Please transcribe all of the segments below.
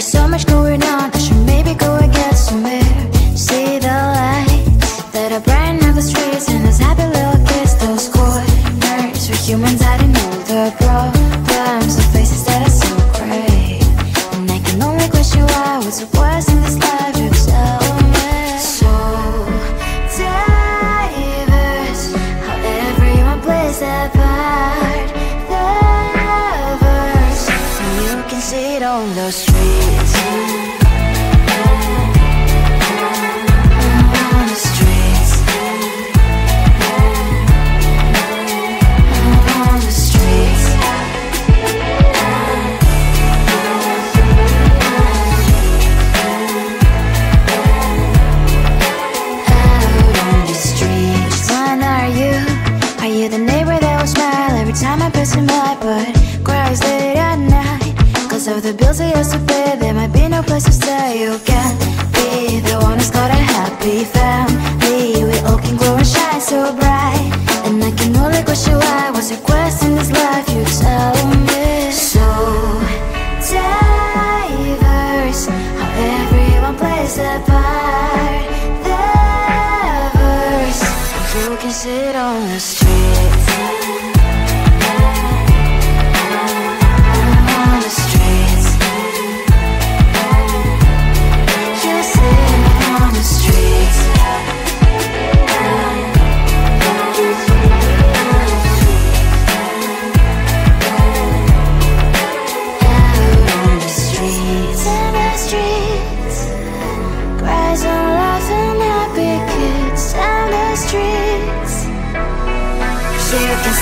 So much going on, I should maybe go and get some air. See the lights that are brighten up the streets, and those happy little kids, those corners where humans hiding all the problems, the faces that are so gray. And I can only question why, what's the worst in this life, you tell me. So diverse, how everyone plays their part. The verse, and you can see it on the streets. Of the bills I used to pay, there might be no place to stay. You can't be the one who's got a happy family. We all can glow and shine so bright, and I can only question why. What's your quest in this life, you tell me. So diverse, how everyone plays their part. The verse, you can sit on the street.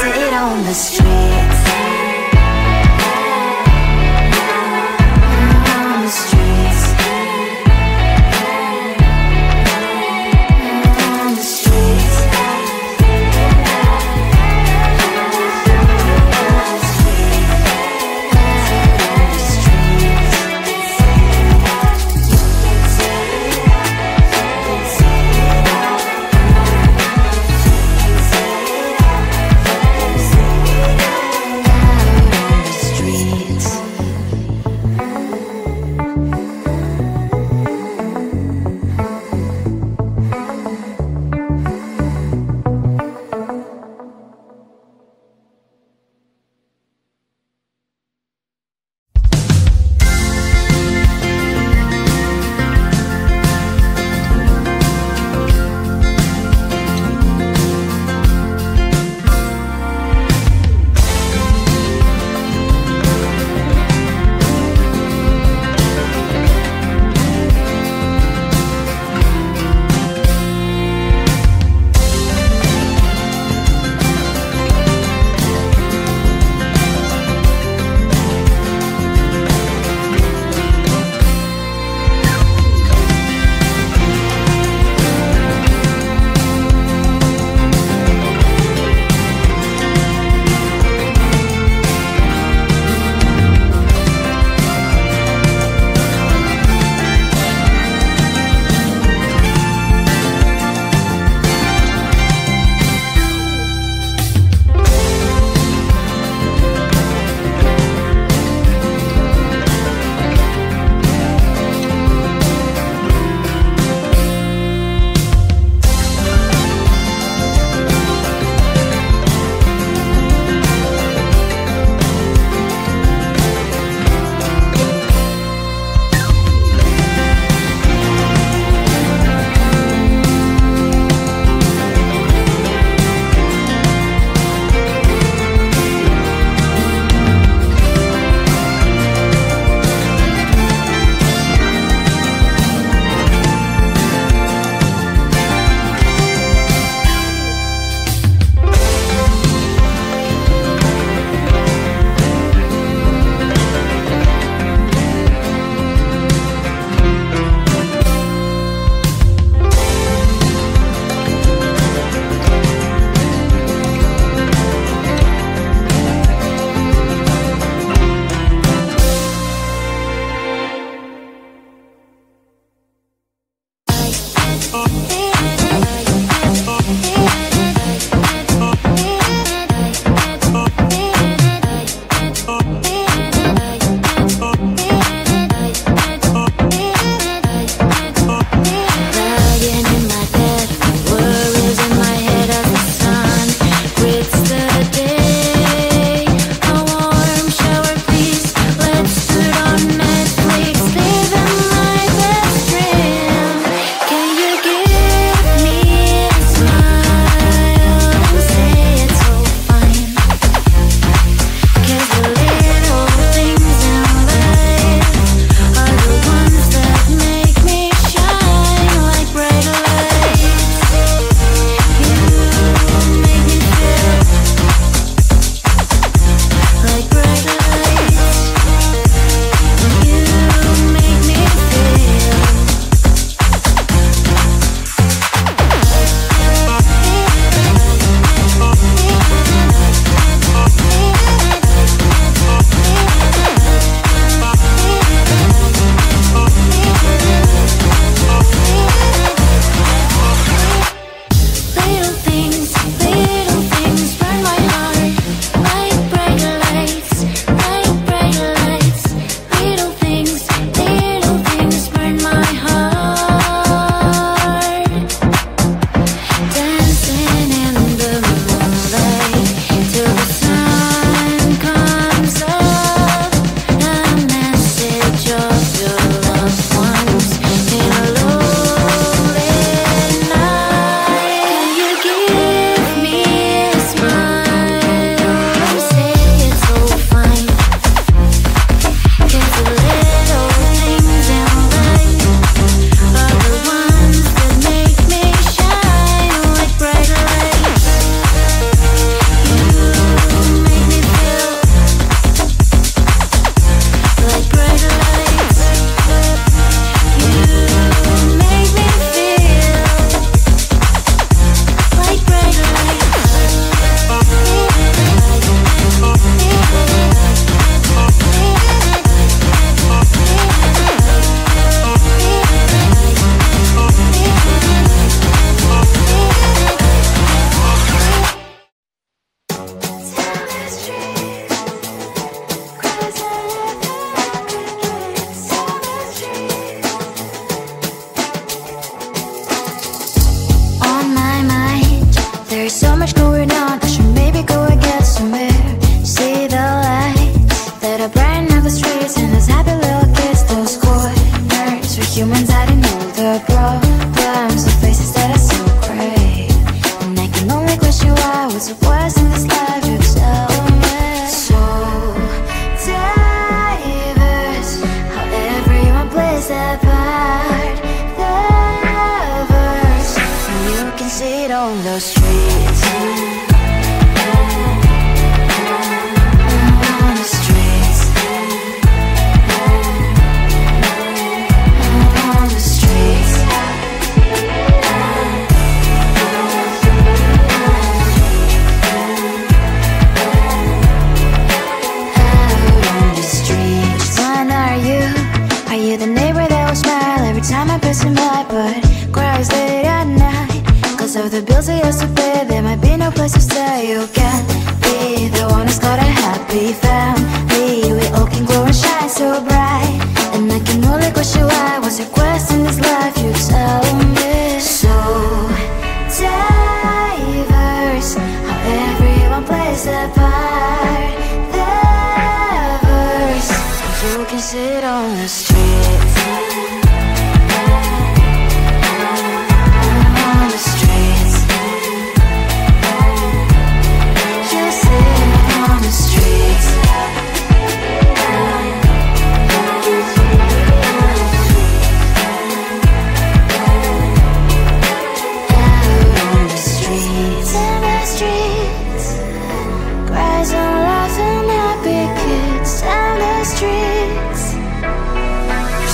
Sit on the streets. On the streets. On the streets.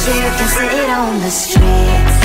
You can see it on the streets.